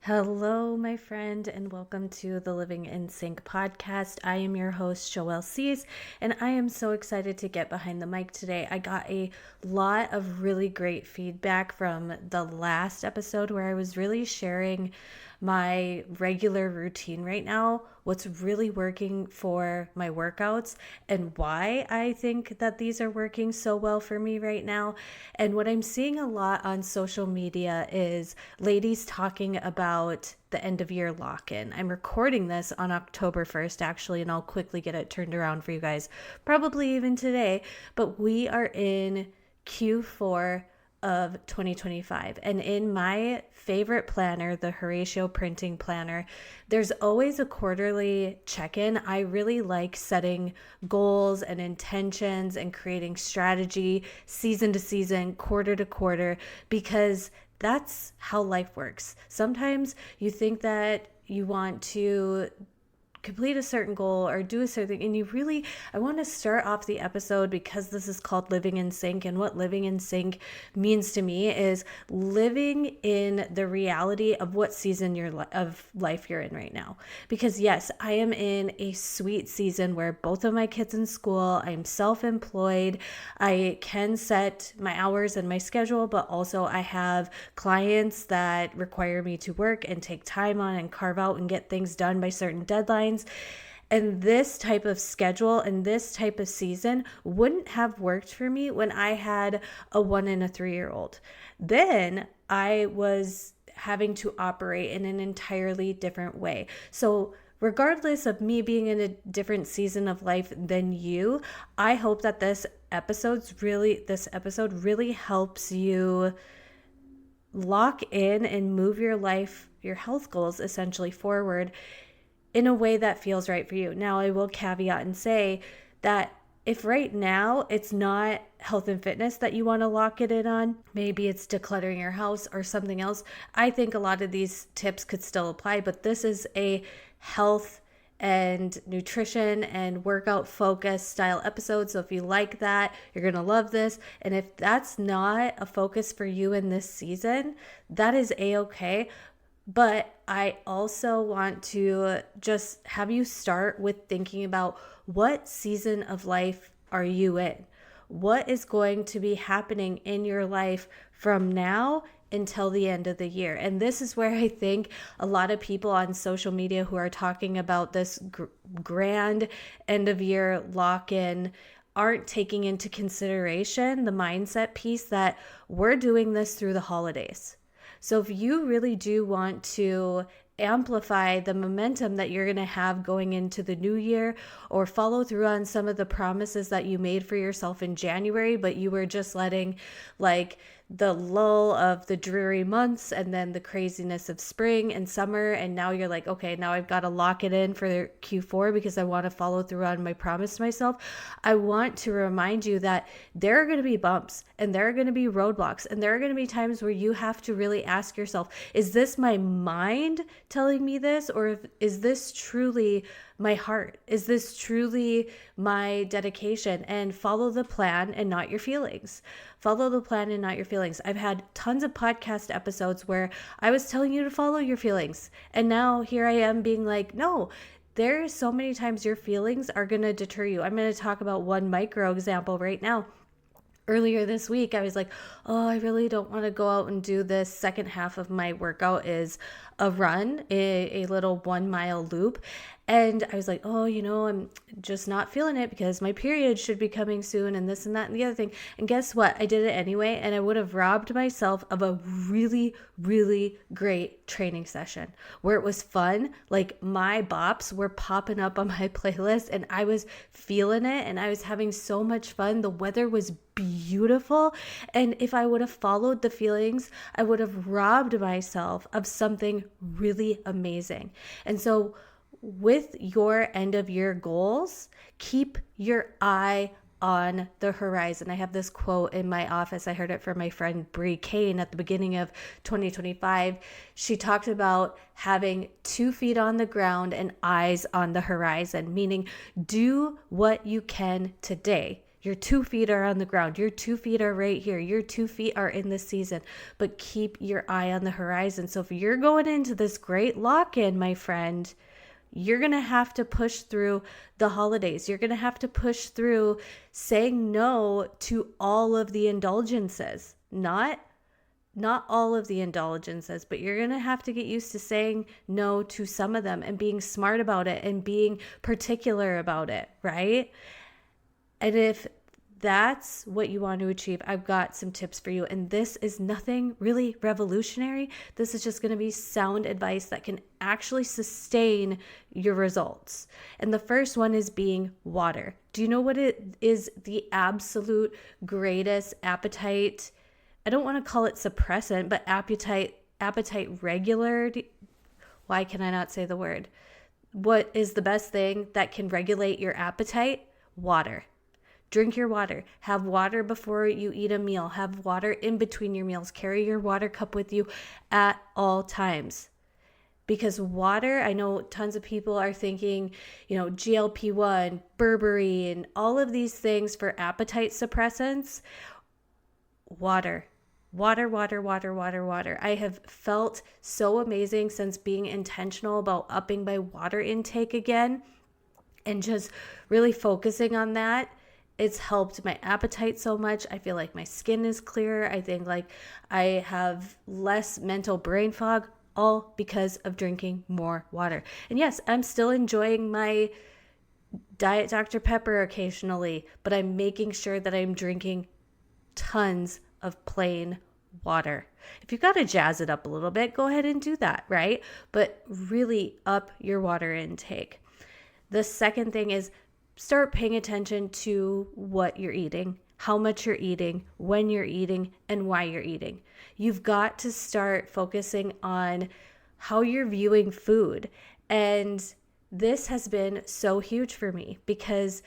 Hello, my friend, and welcome to the Living in Sync podcast. I am your host, Joelle Cease, and I am so excited to get behind the mic today. I got a lot of really great feedback from the last episode where I was really sharing my regular routine right now, what's really working for my workouts, and why I think that these are working so well for me right now. And what I'm seeing a lot on social media is ladies talking about the end of year lock-in. I'm recording this on October 1st, actually, and I'll quickly get it turned around for you guys, probably even today. But we are in Q4 of 2025. And in my favorite planner, the Horatio Printing Planner, there's always a quarterly check-in. I really like setting goals and intentions and creating strategy season to season, quarter to quarter, because that's how life works. Sometimes you think that you want to complete a certain goal or do a certain thing, and I want to start off the episode because this is called Living in Sync, and what living in sync means to me is living in the reality of what season of life you're in right now. Because yes, I am in a sweet season where both of my kids in school, I'm self-employed, I can set my hours and my schedule, but also I have clients that require me to work and take time on and carve out and get things done by certain deadlines. And this type of schedule and this type of season wouldn't have worked for me when I had a 1 and a 3-year-old. Then I was having to operate in an entirely different way. So regardless of me being in a different season of life than you, I hope that this episode really helps you lock in and move your life, your health goals essentially forward in a way that feels right for you. Now, I will caveat and say that if right now it's not health and fitness that you want to lock it in on, maybe it's decluttering your house or something else, I think a lot of these tips could still apply, but this is a health and nutrition and workout focus style episode. So if you like that, you're going to love this. And if that's not a focus for you in this season, that is a-okay. But I also want to just have you start with thinking about what season of life are you in? What is going to be happening in your life from now until the end of the year? And this is where I think a lot of people on social media who are talking about this grand end of year lock-in aren't taking into consideration the mindset piece that we're doing this through the holidays. So if you really do want to amplify the momentum that you're going to have going into the new year, or follow through on some of the promises that you made for yourself in January, but you were just letting the lull of the dreary months and then the craziness of spring and summer, and now you're like, okay, now I've got to lock it in for Q4 because I want to follow through on my promise to myself. I want to remind you that there are going to be bumps and there are going to be roadblocks, and there are going to be times where you have to really ask yourself, is this my mind telling me this, or is this truly my heart? Is this truly my dedication? And follow the plan and not your feelings. Follow the plan and not your feelings. I've had tons of podcast episodes where I was telling you to follow your feelings, and now here I am being like, no, there are so many times your feelings are going to deter you. I'm going to talk about one micro example right now. Earlier this week, I was like, oh, I really don't want to go out and do this. Second half of my workout is a run, a little 1 mile loop. And I was like, oh, I'm just not feeling it because my period should be coming soon and this and that and the other thing. And guess what? I did it anyway. And I would have robbed myself of a really, really great training session where it was fun. Like my bops were popping up on my playlist and I was feeling it and I was having so much fun. The weather was beautiful. And if I would have followed the feelings, I would have robbed myself of something really amazing. And so with your end of year goals, keep your eye on the horizon. I have this quote in my office. I heard it from my friend Bree Kane at the beginning of 2025. She talked about having 2 feet on the ground and eyes on the horizon, meaning do what you can today. Your 2 feet are on the ground. Your 2 feet are right here. Your 2 feet are in this season, but keep your eye on the horizon. So if you're going into this great lock-in, my friend, you're going to have to push through the holidays. You're going to have to push through saying no to all of the indulgences. Not all of the indulgences, but you're going to have to get used to saying no to some of them and being smart about it and being particular about it, right? And if that's what you want to achieve, I've got some tips for you. And this is nothing really revolutionary. This is just going to be sound advice that can actually sustain your results. And the first one is being water. Do you know what it is? The absolute greatest appetite, I don't want to call it suppressant, but appetite regular. Why can I not say the word? What is the best thing that can regulate your appetite? Water. Drink your water. Have water before you eat a meal. Have water in between your meals. Carry your water cup with you at all times. Because water, I know tons of people are thinking, GLP-1, Burberry, and all of these things for appetite suppressants. Water. Water. I have felt so amazing since being intentional about upping my water intake again and just really focusing on that. It's helped my appetite so much. I feel like my skin is clearer. I think like I have less mental brain fog, all because of drinking more water. And yes, I'm still enjoying my Diet Dr. Pepper occasionally, but I'm making sure that I'm drinking tons of plain water. If you've got to jazz it up a little bit, go ahead and do that, right? But really up your water intake. The second thing is start paying attention to what you're eating, how much you're eating, when you're eating, and why you're eating. You've got to start focusing on how you're viewing food. And this has been so huge for me because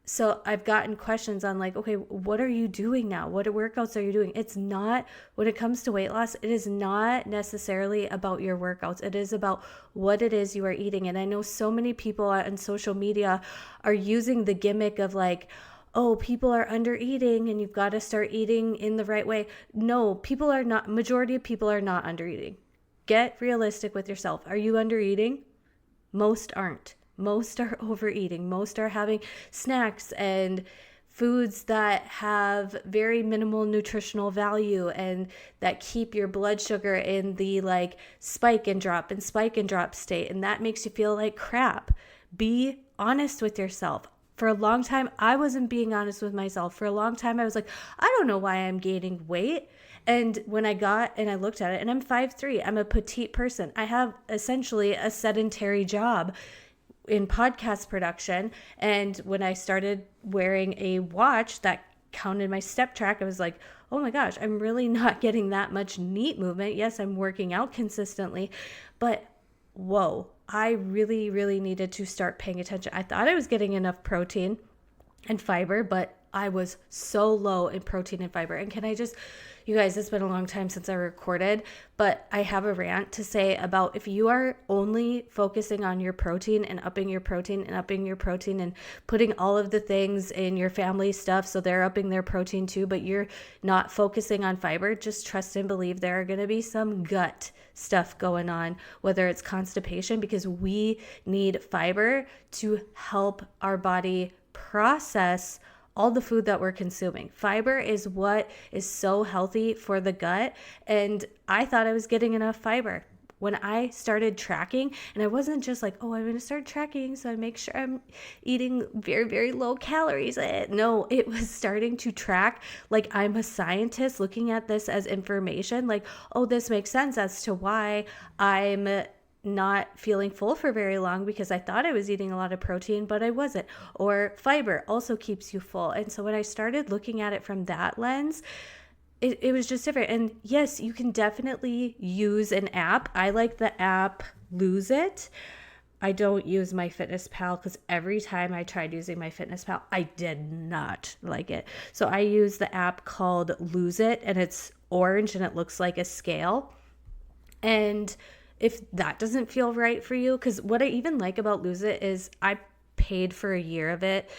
so I've gotten questions on like, okay, what are you doing now? What workouts are you doing? It's not, when it comes to weight loss, it is not necessarily about your workouts. It is about what it is you are eating. And I know so many people on social media are using the gimmick of like, oh, people are under eating and you've got to start eating in the right way. No, people are not, majority of people are not under eating. Get realistic with yourself. Are you under eating? Most aren't. Most are overeating. Most are having snacks and foods that have very minimal nutritional value and that keep your blood sugar in the like spike and drop state. And that makes you feel like crap. Be honest with yourself. For a long time, I wasn't being honest with myself. For a long time, I was like, I don't know why I'm gaining weight. And when I looked at it, and I'm 5'3", I'm a petite person. I have essentially a sedentary job in podcast production. And when I started wearing a watch that counted my step track, I was like, oh my gosh, I'm really not getting that much neat movement. Yes, I'm working out consistently, but whoa, I really, really needed to start paying attention. I thought I was getting enough protein and fiber, but I was so low in protein and fiber. And you guys, it's been a long time since I recorded, but I have a rant to say about if you are only focusing on your protein and upping your protein and putting all of the things in your family stuff so they're upping their protein too, but you're not focusing on fiber, just trust and believe there are going to be some gut stuff going on, whether it's constipation, because we need fiber to help our body process all the food that we're consuming. Fiber is what is so healthy for the gut. And I thought I was getting enough fiber. When I started tracking, and I wasn't just like, oh, I'm going to start tracking so I make sure I'm eating very, very low calories. No, it was starting to track like I'm a scientist looking at this as information. Like, oh, this makes sense as to why I'm not feeling full for very long because I thought I was eating a lot of protein, but I wasn't. Or fiber also keeps you full. And so when I started looking at it from that lens, it was just different. And yes, you can definitely use an app. I like the app Lose It. I don't use MyFitnessPal because every time I tried using MyFitnessPal, I did not like it. So I use the app called Lose It, and it's orange and it looks like a scale. And if that doesn't feel right for you, because what I even like about Lose It is I paid for a year of it,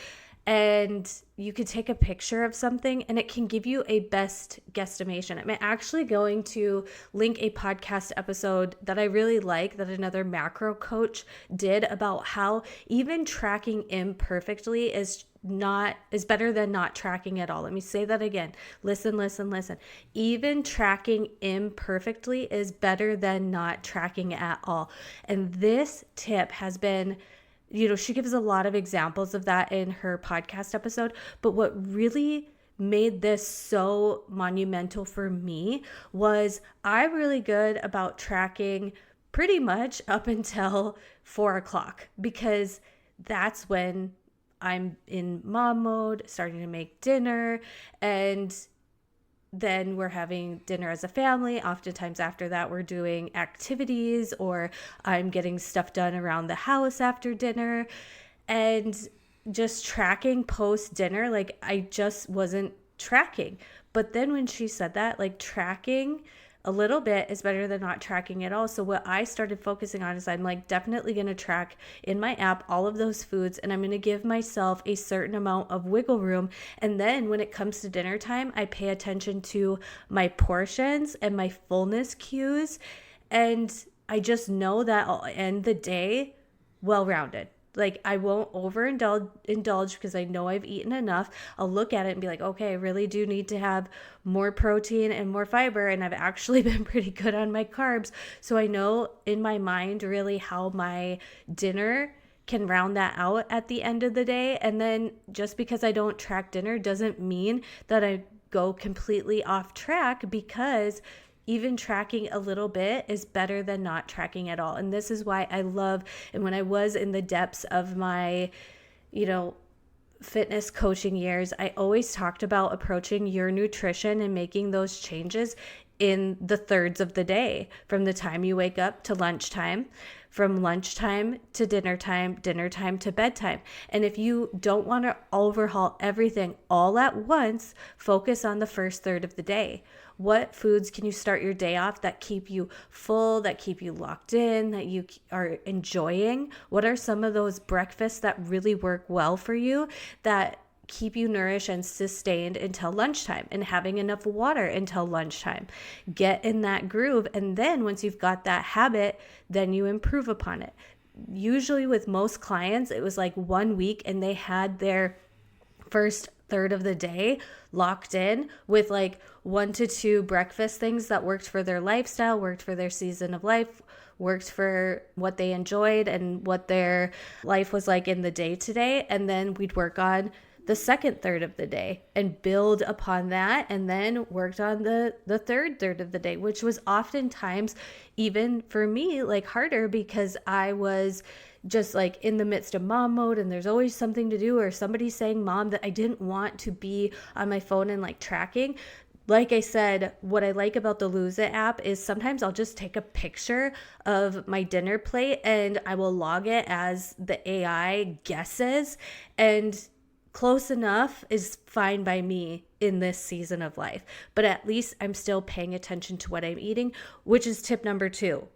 and you could take a picture of something and it can give you a best guesstimation. I'm actually going to link a podcast episode that I really like that another macro coach did about how even tracking imperfectly is better than not tracking at all. Let me say that again. Listen. Even tracking imperfectly is better than not tracking at all. And this tip has been, she gives a lot of examples of that in her podcast episode. But what really made this so monumental for me was I'm really good about tracking pretty much up until 4:00, because that's when I'm in mom mode, starting to make dinner, and then we're having dinner as a family. Oftentimes after that, we're doing activities, or I'm getting stuff done around the house after dinner. And just tracking post dinner, like I just wasn't tracking. But then when she said that, like tracking a little bit is better than not tracking at all. So what I started focusing on is I'm like definitely going to track in my app all of those foods, and I'm going to give myself a certain amount of wiggle room. And then when it comes to dinner time, I pay attention to my portions and my fullness cues. And I just know that I'll end the day well-rounded. Like I won't overindulge because I know I've eaten enough. I'll look at it and be like, okay, I really do need to have more protein and more fiber. And I've actually been pretty good on my carbs. So I know in my mind really how my dinner can round that out at the end of the day. And then just because I don't track dinner doesn't mean that I go completely off track, because even tracking a little bit is better than not tracking at all. And this is why I love, and when I was in the depths of my, fitness coaching years, I always talked about approaching your nutrition and making those changes in the thirds of the day, from the time you wake up to lunchtime, from lunchtime to dinner time to bedtime. And if you don't want to overhaul everything all at once, focus on the first third of the day. What foods can you start your day off that keep you full, that keep you locked in, that you are enjoying? What are some of those breakfasts that really work well for you, that keep you nourished and sustained until lunchtime, and having enough water until lunchtime? Get in that groove. And then once you've got that habit, then you improve upon it. Usually with most clients, it was like 1 week and they had their first third of the day locked in with like 1 to 2 breakfast things that worked for their lifestyle, worked for their season of life, worked for what they enjoyed and what their life was like in the day to day. And then we'd work on the second third of the day and build upon that, and then worked on the third third of the day, which was oftentimes, even for me, like harder, because I was just like in the midst of mom mode and there's always something to do, or somebody saying mom, that I didn't want to be on my phone and like tracking. Like I said, what I like about the Lose It app is sometimes I'll just take a picture of my dinner plate and I will log it as the AI guesses, and close enough is fine by me in this season of life. But at least I'm still paying attention to what I'm eating, which is tip number 2.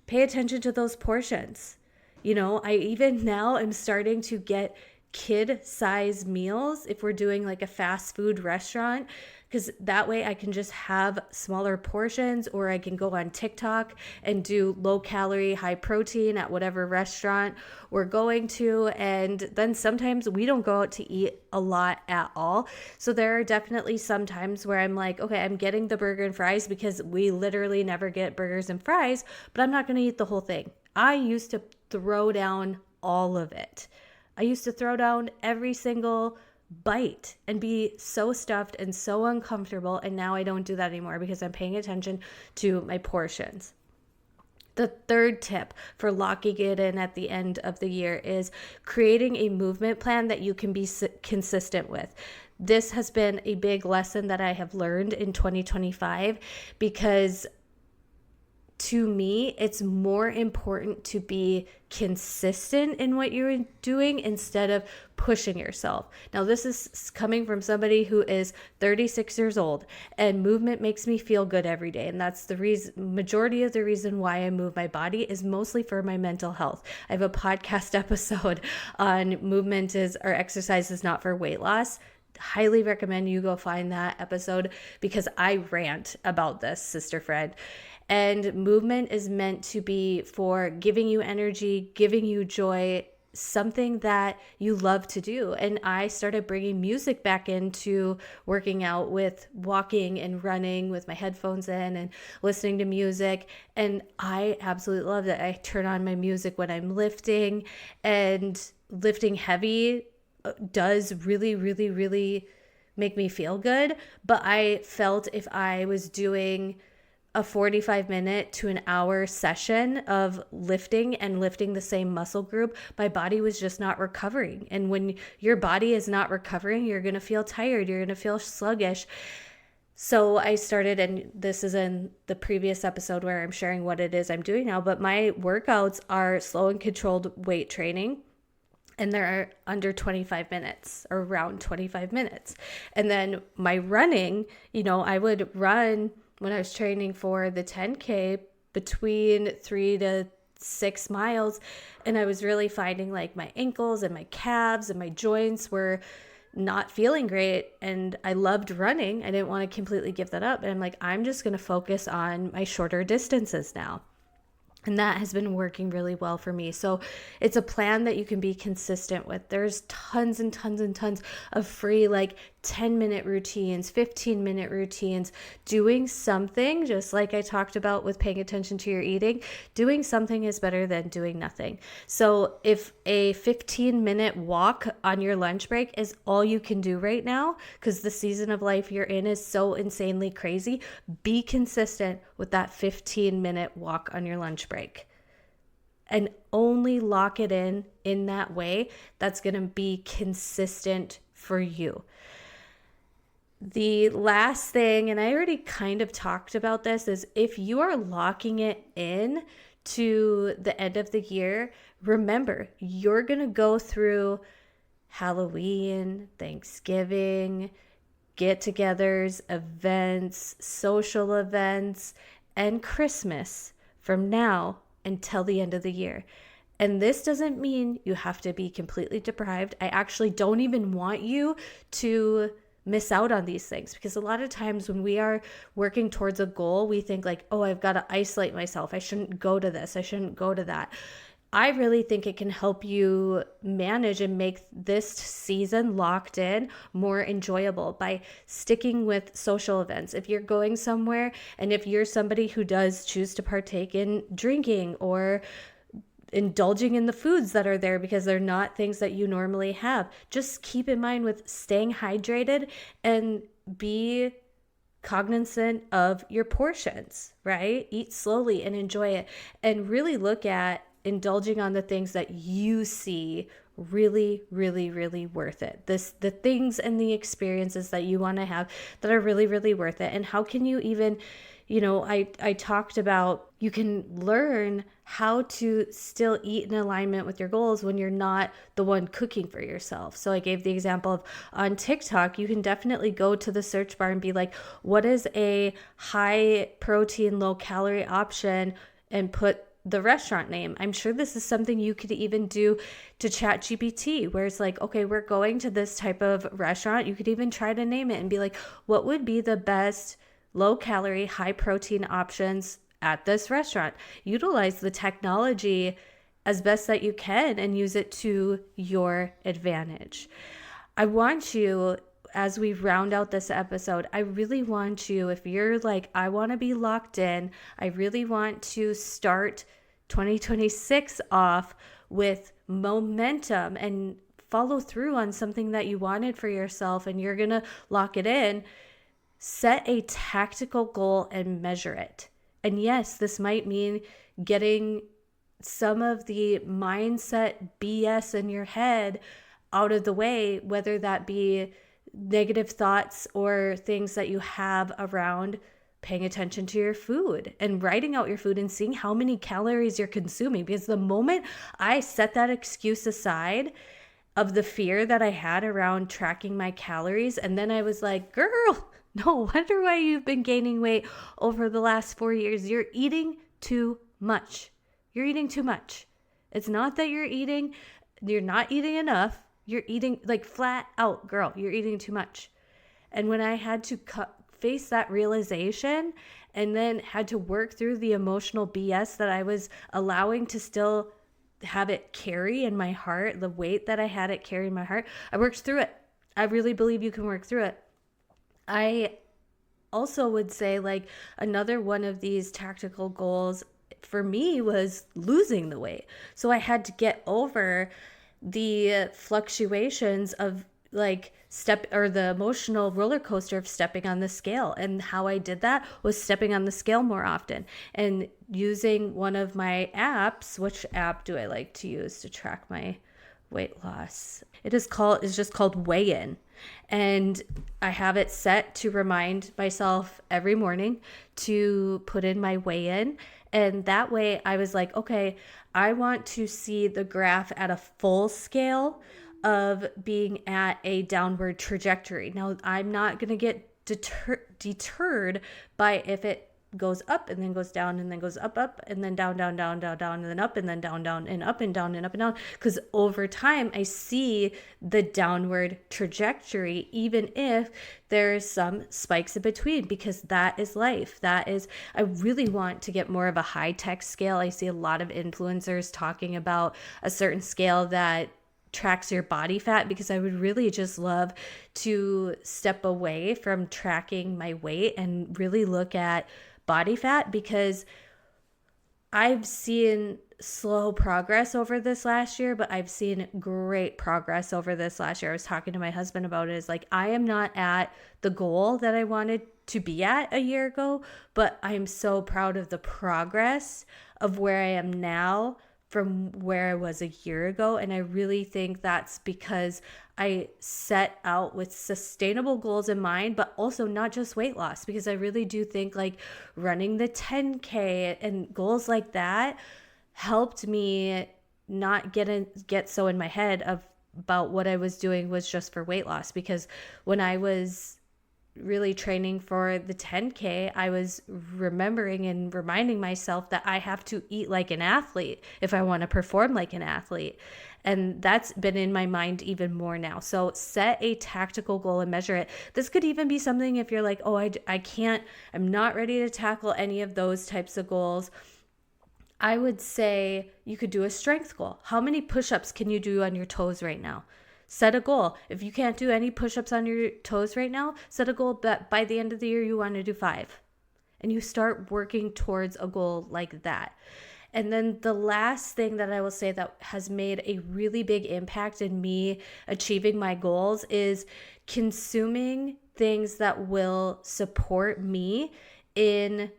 Pay attention to those portions. I even now am starting to get kid size meals if we're doing like a fast food restaurant, because that way I can just have smaller portions, or I can go on TikTok and do low calorie, high protein at whatever restaurant we're going to. And then sometimes we don't go out to eat a lot at all. So there are definitely some times where I'm like, okay, I'm getting the burger and fries because we literally never get burgers and fries, but I'm not going to eat the whole thing. I used to throw down all of it. I used to throw down every single bite and be so stuffed and so uncomfortable. And now I don't do that anymore because I'm paying attention to my portions. The third tip for locking it in at the end of the year is creating a movement plan that you can be consistent with. This has been a big lesson that I have learned in 2025, because to me, it's more important to be consistent in what you're doing instead of pushing yourself. Now, this is coming from somebody who is 36 years old, and movement makes me feel good every day. And that's the majority of the reason why I move my body is mostly for my mental health. I have a podcast episode on exercise is not for weight loss. Highly recommend you go find that episode because I rant about this, sister friend. And movement is meant to be for giving you energy, giving you joy, something that you love to do. And I started bringing music back into working out with walking and running with my headphones in and listening to music. And I absolutely love that. I turn on my music when I'm lifting, and lifting heavy does really, really, really make me feel good. But I felt if I was doing a 45-minute to an hour session of lifting and lifting the same muscle group, my body was just not recovering. And when your body is not recovering, you're going to feel tired. You're going to feel sluggish. So I started, and this is in the previous episode where I'm sharing what it is I'm doing now, but my workouts are slow and controlled weight training. And they're under 25 minutes or around 25 minutes. And then my running, I would run when I was training for the 10K between 3 to 6 miles. And I was really finding like my ankles and my calves and my joints were not feeling great. And I loved running. I didn't want to completely give that up. And I'm like, I'm just going to focus on my shorter distances now. And that has been working really well for me. So it's a plan that you can be consistent with. There's tons and tons and tons of free 10-minute routines, 15-minute routines. Doing something, just like I talked about with paying attention to your eating, doing something is better than doing nothing. So if a 15-minute walk on your lunch break is all you can do right now, because the season of life you're in is so insanely crazy, be consistent with that 15-minute walk on your lunch break. And only lock it in that way that's going to be consistent for you. The last thing, and I already kind of talked about this, is if you are locking it in to the end of the year, remember, you're going to go through Halloween, Thanksgiving, get-togethers, events, social events, and Christmas from now until the end of the year. And this doesn't mean you have to be completely deprived. I actually don't even want you to miss out on these things, because a lot of times when we are working towards a goal, we think like, oh, I've got to isolate myself. I shouldn't go to this. I shouldn't go to that. I really think it can help you manage and make this season locked in more enjoyable by sticking with social events. If you're going somewhere, and if you're somebody who does choose to partake in drinking or indulging in the foods that are there because they're not things that you normally have, just keep in mind with staying hydrated and be cognizant of your portions, right? Eat slowly and enjoy it, and really look at indulging on the things that you see really, really, really worth it. The things and the experiences that you want to have that are really, really worth it. And how can you even, I talked about you can learn how to still eat in alignment with your goals when you're not the one cooking for yourself. So I gave the example of on TikTok, you can definitely go to the search bar and be like, what is a high protein, low calorie option, and put the restaurant name. I'm sure this is something you could even do to ChatGPT, where it's like, okay, we're going to this type of restaurant. You could even try to name it and be like, what would be the best low calorie, high protein options at this restaurant? Utilize the technology as best that you can and use it to your advantage. I want you, as we round out this episode, I really want you, if you're like, I want to be locked in, I really want to start 2026 off with momentum and follow through on something that you wanted for yourself, and you're going to lock it in, set a tactical goal and measure it. And yes, this might mean getting some of the mindset BS in your head out of the way, whether that be negative thoughts or things that you have around paying attention to your food and writing out your food and seeing how many calories you're consuming. Because the moment I set that excuse aside of the fear that I had around tracking my calories, and then I was like, girl, no wonder why you've been gaining weight over the last 4 years. You're eating too much. You're eating too much. It's not that you're not eating enough. You're eating like flat out, girl, you're eating too much. And when I had to face that realization and then had to work through the emotional BS that I was allowing to still have it carry in my heart, the weight that I had it carry in my heart, I worked through it. I really believe you can work through it. I also would say like another one of these tactical goals for me was losing the weight. So I had to get over the fluctuations of like the emotional roller coaster of stepping on the scale. And how I did that was stepping on the scale more often and using one of my apps. Which app do I like to use to track my weight loss? It's just called Weigh In. And I have it set to remind myself every morning to put in my weigh in. And that way I was like, okay, I want to see the graph at a full scale of being at a downward trajectory. Now, I'm not going to get deterred by if it goes up and then goes down and then goes up and then down and then up and then down and up and down and up and down. Because over time, I see the downward trajectory, even if there's some spikes in between, because that is life. I really want to get more of a high-tech scale. I see a lot of influencers talking about a certain scale that tracks your body fat, because I would really just love to step away from tracking my weight and really look at body fat, because I've seen slow progress over this last year, but I've seen great progress over this last year. I was talking to my husband about it. It's like, I am not at the goal that I wanted to be at a year ago, but I'm so proud of the progress of where I am now from where I was a year ago. And I really think that's because I set out with sustainable goals in mind, but also not just weight loss, because I really do think like running the 10K and goals like that helped me not get so in my head about what I was doing was just for weight loss. Because when I was really training for the 10K, I was remembering and reminding myself that I have to eat like an athlete if I want to perform like an athlete. And that's been in my mind even more now. So set a tactical goal and measure it. This could even be something if you're like, oh, I'm not ready to tackle any of those types of goals. I would say you could do a strength goal. How many push-ups can you do on your toes right now? Set a goal. If you can't do any push-ups on your toes right now, set a goal that by the end of the year you want to do 5. And you start working towards a goal like that. And then the last thing that I will say that has made a really big impact in me achieving my goals is consuming things that will support me in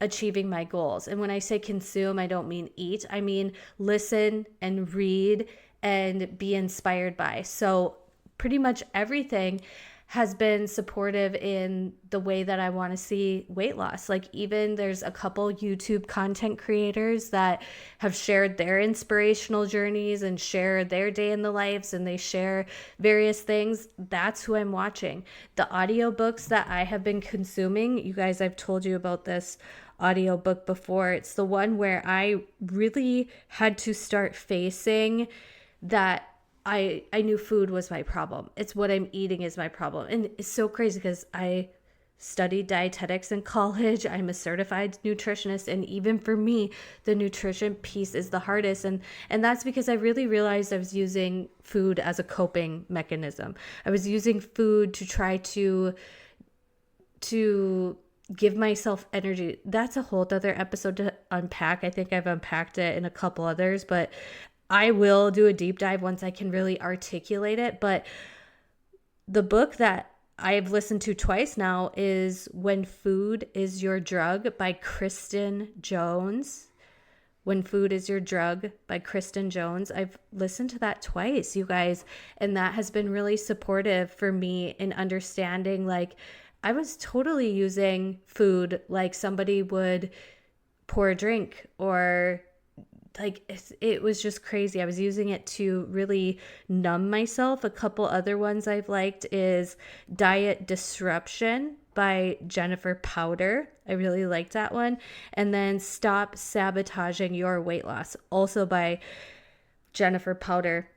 achieving my goals. And when I say consume, I don't mean eat. I mean listen and read and be inspired by. So pretty much everything has been supportive in the way that I want to see weight loss. Like even there's a couple YouTube content creators that have shared their inspirational journeys and share their day in the lives, and they share various things. That's who I'm watching. The audiobooks that I have been consuming, you guys, I've told you about this audiobook before. It's the one where I really had to start facing that I knew food was my problem. It's what I'm eating is my problem. And it's so crazy because I studied dietetics in college. I'm a certified nutritionist. And even for me, the nutrition piece is the hardest. And that's because I really realized I was using food as a coping mechanism. I was using food to try to give myself energy. That's a whole other episode to unpack. I think I've unpacked it in a couple others, but I will do a deep dive once I can really articulate it. But the book that I've listened to twice now is When Food is Your Drug by Kristen Jones. When Food is Your Drug by Kristen Jones. I've listened to that twice, you guys, and that has been really supportive for me in understanding like I was totally using food like somebody would pour a drink, or like it was just crazy. I was using it to really numb myself. A couple other ones I've liked is Diet Disruption by Jennifer Powder. I really liked that one. And then Stop Sabotaging Your Weight Loss, also by Jennifer Powder.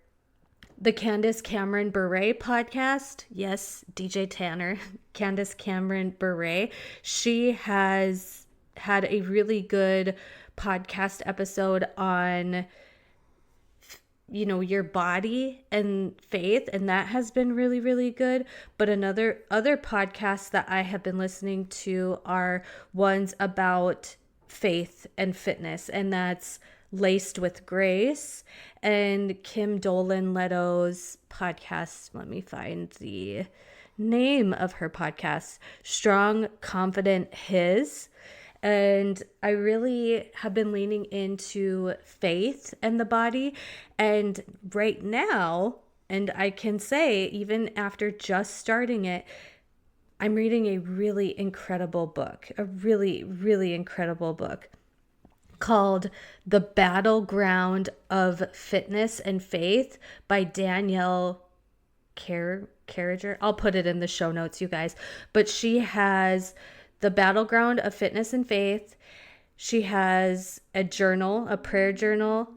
The Candace Cameron Bure podcast. Yes, DJ Tanner. Candace Cameron Bure. She has had a really good podcast episode on, you know, your body and faith, and that has been really, really good. But other podcasts that I have been listening to are ones about faith and fitness, and that's Laced with Grace and Kim Dolan Leto's podcast. Let me find the name of her podcast. Strong, Confident, His. And I really have been leaning into faith and the body. And right now, and I can say, even after just starting it, I'm reading a really incredible book, a really, really incredible book called The Battleground of Fitness and Faith by Danielle Carriger. I'll put it in the show notes, you guys. But she has The Battleground of Fitness and Faith. She has a journal, a prayer journal,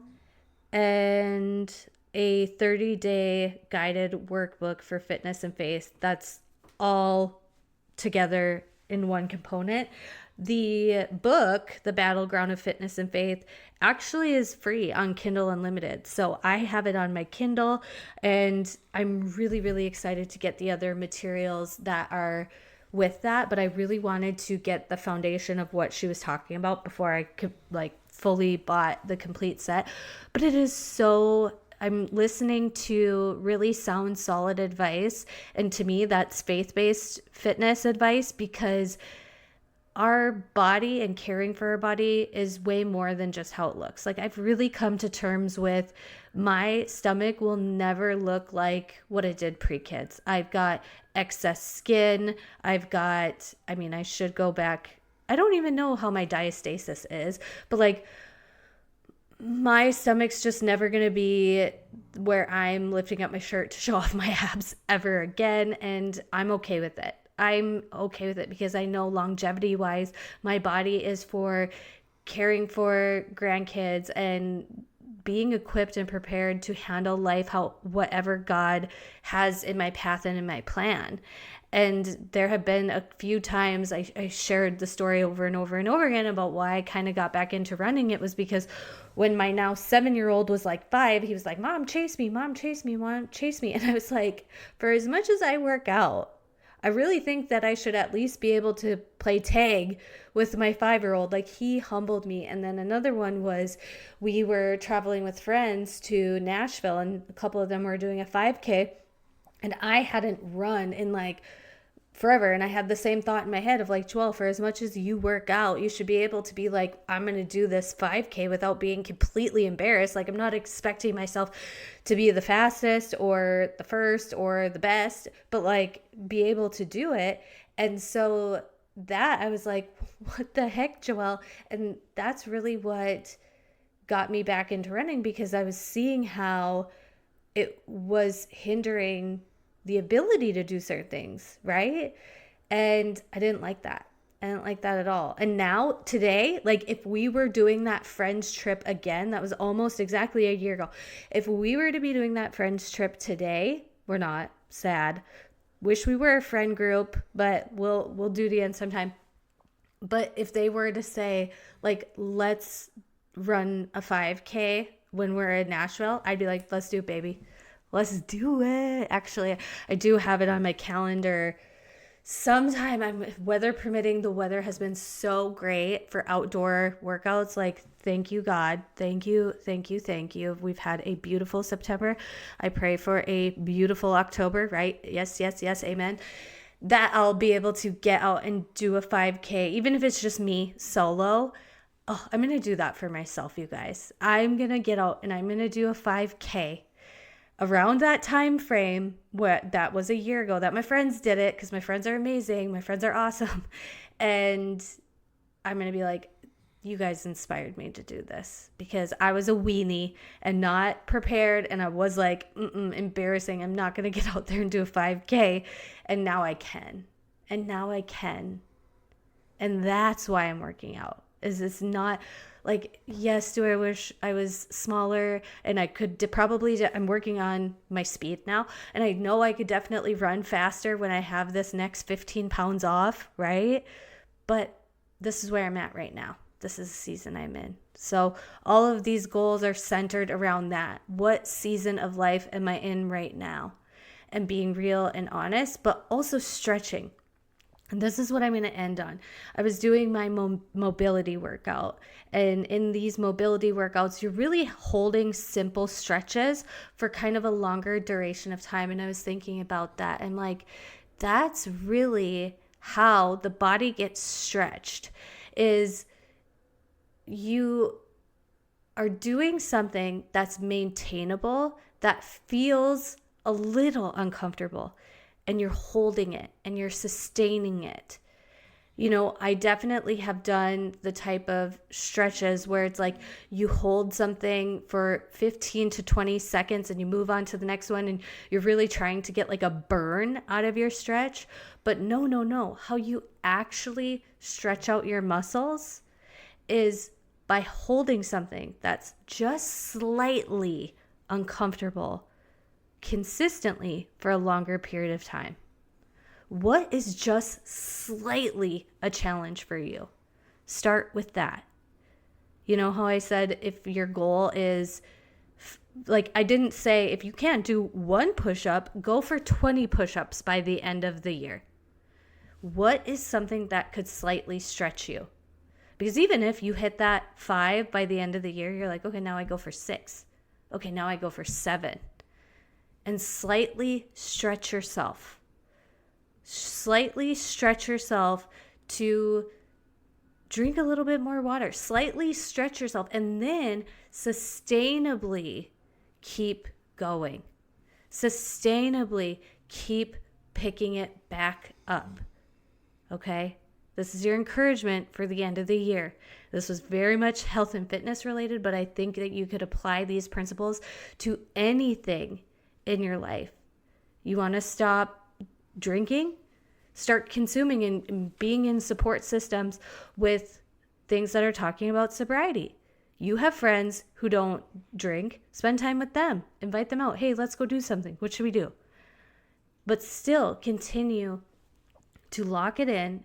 and a 30-day guided workbook for fitness and faith. That's all together in one component. The book, The Battleground of Fitness and Faith, actually is free on Kindle Unlimited. So I have it on my Kindle, and I'm really, really excited to get the other materials that are with that. But I really wanted to get the foundation of what she was talking about before I could fully bought the complete set. But it is so... I'm listening to really sound, solid advice. And to me, that's faith-based fitness advice, because our body and caring for our body is way more than just how it looks. I've really come to terms with my stomach will never look like what it did pre-kids. I've got excess skin. I should go back. I don't even know how my diastasis is, but my stomach's just never going to be where I'm lifting up my shirt to show off my abs ever again. And I'm okay with it. I'm okay with it because I know longevity wise, my body is for caring for grandkids and being equipped and prepared to handle life whatever God has in my path and in my plan. And there have been a few times I shared the story over and over and over again about why I kind of got back into running. It was because when my now 7-year-old was 5, he was like, Mom, chase me, Mom, chase me, Mom, chase me. And I was like, for as much as I work out, I really think that I should at least be able to play tag with my 5-year-old. He humbled me. And then another one was we were traveling with friends to Nashville, and a couple of them were doing a 5K, and I hadn't run in forever. And I had the same thought in my head of Joelle, for as much as you work out, you should be able to be I'm going to do this 5K without being completely embarrassed. I'm not expecting myself to be the fastest or the first or the best, but be able to do it. And so that I was like, what the heck, Joelle? And that's really what got me back into running, because I was seeing how it was hindering the ability to do certain things, right? And I didn't like that. I didn't like that at all. And now, today, if we were doing that friends trip again, that was almost exactly a year ago. If we were to be doing that friends trip today, we're not. Sad. Wish we were a friend group, but we'll do it again sometime. But if they were to say, let's run a 5K when we're in Nashville, I'd be like, let's do it, baby. Let's do it. Actually, I do have it on my calendar. Sometime, weather permitting. The weather has been so great for outdoor workouts. Thank you, God. Thank you, thank you, thank you. We've had a beautiful September. I pray for a beautiful October, right? Yes, yes, yes. Amen. That I'll be able to get out and do a 5K, even if it's just me solo. Oh, I'm going to do that for myself, you guys. I'm going to get out and I'm going to do a 5K. around that time frame, that was a year ago that my friends did it, because my friends are amazing. My friends are awesome. And I'm going to be like, you guys inspired me to do this, because I was a weenie and not prepared. And I was like, embarrassing. I'm not going to get out there and do a 5K. And now I can. And now I can. And that's why I'm working out. Is it's not like, yes, do I wish I was smaller and I could I'm working on my speed now. And I know I could definitely run faster when I have this next 15 pounds off, right? But this is where I'm at right now. This is the season I'm in. So all of these goals are centered around that. What season of life am I in right now? And being real and honest, but also stretching. And this is what I'm going to end on. I was doing my mobility workout. And in these mobility workouts, you're really holding simple stretches for kind of a longer duration of time. And I was thinking about that. I'm like, that's really how the body gets stretched, is you are doing something that's maintainable, that feels a little uncomfortable, and you're holding it and you're sustaining it. You know, I definitely have done the type of stretches where it's like you hold something for 15 to 20 seconds and you move on to the next one, and you're really trying to get like a burn out of your stretch. But no. How you actually stretch out your muscles is by holding something that's just slightly uncomfortable consistently for a longer period of time. What is just slightly a challenge for you? Start with that. You know how I said if your goal is, like, I didn't say if you can't do one push-up, go for 20 push-ups by the end of the year. What is something that could slightly stretch you? Because even if you hit that 5 by the end of the year, you're like, okay, now I go for 6. Okay, now I go for 7. And slightly stretch yourself. Slightly stretch yourself to drink a little bit more water. Slightly stretch yourself, and then sustainably keep going. Sustainably keep picking it back up. Okay? This is your encouragement for the end of the year. This was very much health and fitness related, but I think that you could apply these principles to anything in your life. You want to stop drinking? Start consuming and being in support systems with things that are talking about sobriety. You have friends who don't drink. Spend time with them. Invite them out. Hey, let's go do something. What should we do? But still continue to lock it in.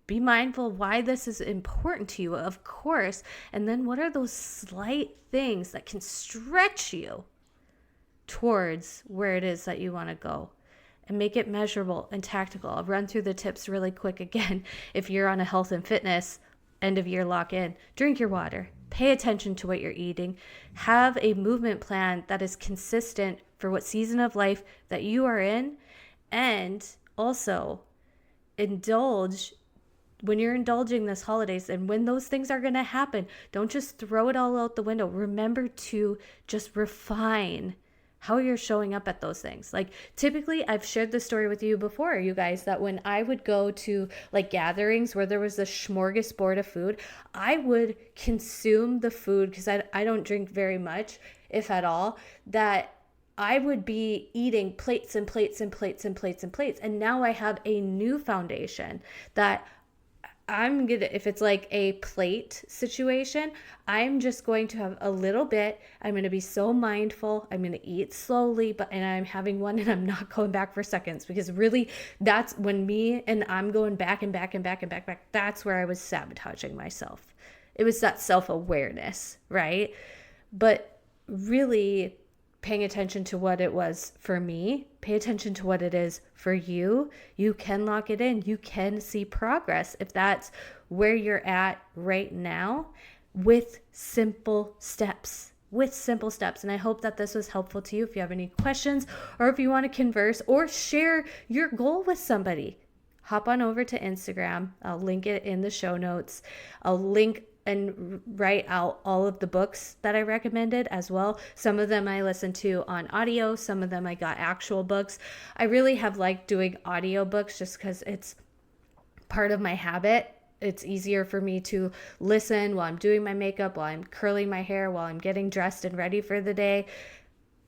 Be mindful of why this is important to you, of course. And then what are those slight things that can stretch you towards where it is that you want to go, and make it measurable and tactical. I'll run through the tips really quick again. If you're on a health and fitness end of year lock in, drink your water, pay attention to what you're eating, have a movement plan that is consistent for what season of life that you are in, and also indulge when you're indulging this holidays. And when those things are going to happen, don't just throw it all out the window. Remember to just refine how you're showing up at those things. Like, typically, I've shared this story with you before, you guys, that when I would go to like gatherings where there was a smorgasbord of food, I would consume the food, because I don't drink very much, if at all, that I would be eating plates and plates and plates and plates and plates. And now I have a new foundation that I'm gonna, if it's like a plate situation, I'm just going to have a little bit. I'm going to be so mindful. I'm going to eat slowly, and I'm having one and I'm not going back for seconds, because really that's when I'm going back and back and back and back. That's where I was sabotaging myself. It was that self-awareness, right? But really paying attention to what it was for me, pay attention to what it is for you. You can lock it in. You can see progress if that's where you're at right now, with simple steps. And I hope that this was helpful to you. If you have any questions, or if you want to converse or share your goal with somebody, hop on over to Instagram. I'll link it in the show notes. I'll link and write out all of the books that I recommended as well. Some of them I listened to on audio, some of them I got actual books. I really have liked doing audiobooks just because it's part of my habit. It's easier for me to listen while I'm doing my makeup, while I'm curling my hair, while I'm getting dressed and ready for the day.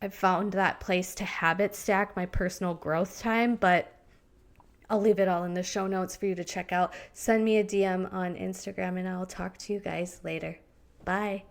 I've found that place to habit stack my personal growth time, but I'll leave it all in the show notes for you to check out. Send me a DM on Instagram and I'll talk to you guys later. Bye.